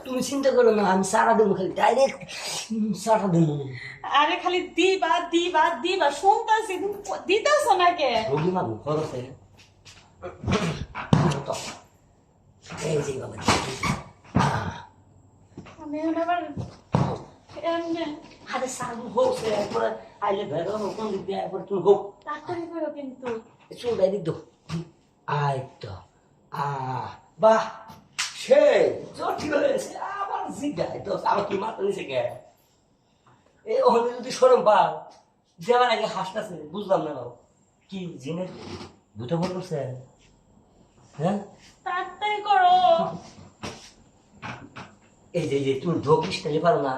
তুমি চিন্তা করো না, আমি সারা দেবো, খালি ডাইরেক্ট সারা দেবো। আরে খালি দিবা দিবা দিবা শুনতাছি, তুমি দিতাছ না কে? রোগী মানুষ খরচে এই যে বাবা, আমি এখন আবার এমনি আরে সারু হোক সে একবার আইলে বেরো কোন দিক দিয়ে একবার তুমি হোক তাড়াতাড়ি করো কিন্তু। চুল ডাইরেক্ট দো আই তো বাহ সে জটিল হয়েছে আবার জিগায় তো আমার কি মাথা নিচে গে এই ওখানে যদি সরম পা দেওয়ার আগে হাসতেছে বুঝলাম না বাবু কি জিনের দুটো ভর করছে হ্যাঁ তাড়াতাড়ি করো। এই যে তুমি ঢোকিস তাহলে পারো না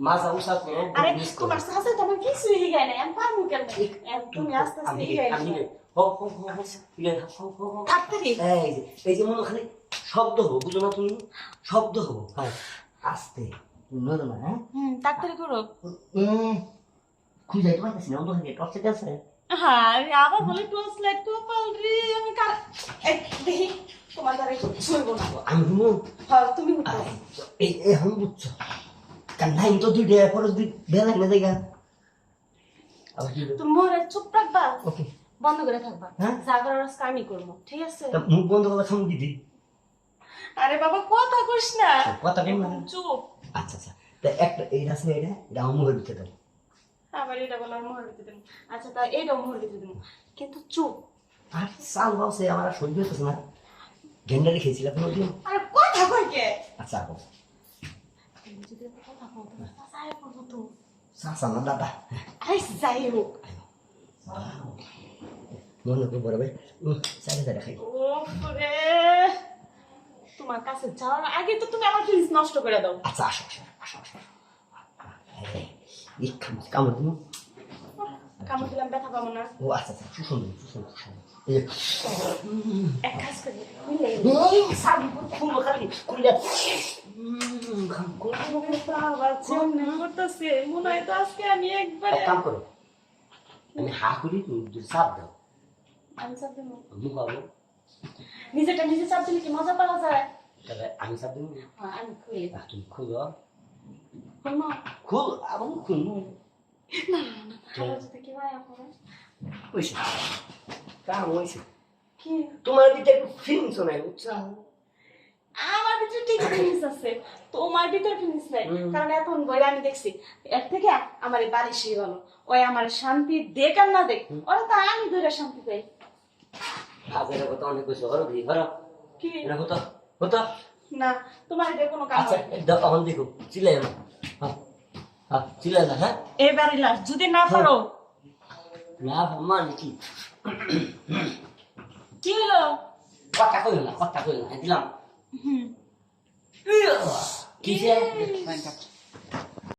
মাজা উষা করো আরে তোমার সাথে তোমার কিছু হিগায় না, আমি পারবো কেন? তুমি আস্তে আস্তে হিগাই হোক হোক হোক ঠিক আছে হোক হোক হোক তাড়াতাড়ি। এই যে মনে খালি শব্দ হবো বুঝো না তুমি শব্দ হবো হ্যাঁ আস্তে নড়ো না হ্যাঁ তাড়াতাড়ি করো। খুঁজে যাইতে পারতেছি না অন্ধকার গিয়ে টর্চ থেকে আছে আরে আবার বলে টর্চ লাইট কপাল রে, আমি দেখি তোমার দ্বারা শুনবো না। আমি ঘুমো হ্যাঁ তুমি এই এখন বুঝছো কারণ নাই তো দুই ডে পরে যদি বেলা না জায়গা আবার কি তুমি মোরে চুপ থাকবা, ওকে বন্ধ করে থাকবা, হ্যাঁ? জাগর আমি করবো, ঠিক আছে? মুখ বন্ধ করে খামু দিদি আরে বাবা কথা কইস না, কথা কেন না চুপ। আচ্ছা আচ্ছা তা একটা এই রাস্তা এটা মুখের ভিতরে দাও আবার এটা বলার মোহর দিতে দেবো। আচ্ছা তা এইটাও মোহর দিতে দেবো, কিন্তু চুপ। আর চাল বাসে আমার আর সহ্য হতেছে না গেন্ডা রেখেছিলাম কোনোদিন আরে কথা কই কে? আচ্ছা আপু তুমি যদি এত কথা বলো তোমার চাচাই করবো তো। চাচা না দাদা আরে যাই হোক, মনে করে বড় ভাই চাই চাই খাই ওরে তোমার কাছে যাওয়ার আগে তো তুমি আমার ফিলিংস নষ্ট করে দাও। আচ্ছা আসো আসো আসো আসো এই কামড় দিন কামড় দিলাম ব্যথা পাবো না। ও আচ্ছা আচ্ছা সুসুন্দর সুসুন্দর সুসুন্দর এই এক কাজ করি মিলে সাবি খুব খালি কুইলা আবার মনে করতেছে মনে হয় তো আজকে আমি একবারে কাম করো আমি হা করি তুমি চাপ দাও আমি চাপ দেবো। মুখ আলো নিজেটা নিজে চাপ দিলে কি মজা পাওয়া যায়? তাহলে আমি চাপ দিন হ্যাঁ, আমি খুলি তুমি খুলো না খুল আবার খুল না না ভালো যদি কি হয় এখন হয়েছে কাম হয়েছে কি তোমার ভিতরে একটু ফিলিংস নাই বুঝছো আমার ভিতরে ঠিক ফিলিংস আছে, তোমার ভিতরে ফিলিংস নাই। কারণ এখন বইরা আমি দেখছি এর থেকে আমার এই বাড়ি সেই ভালো, ওই আমার শান্তি দেখ আর না দেখ ওরা তা আমি ধরে শান্তি পাই। হাজারের কথা অনেক কিছু হরো দি হরো কি এটা হতো হতো না তোমার এটা কোনো কাজ আচ্ছা হয় তখন দেখো চিল্লাই না হ্যাঁ হ্যাঁ চিল্লাই না হ্যাঁ এবারে লাস্ট যদি না পারো। না মানে কি কি হলো? কথা কই না দিলাম হুম কিসে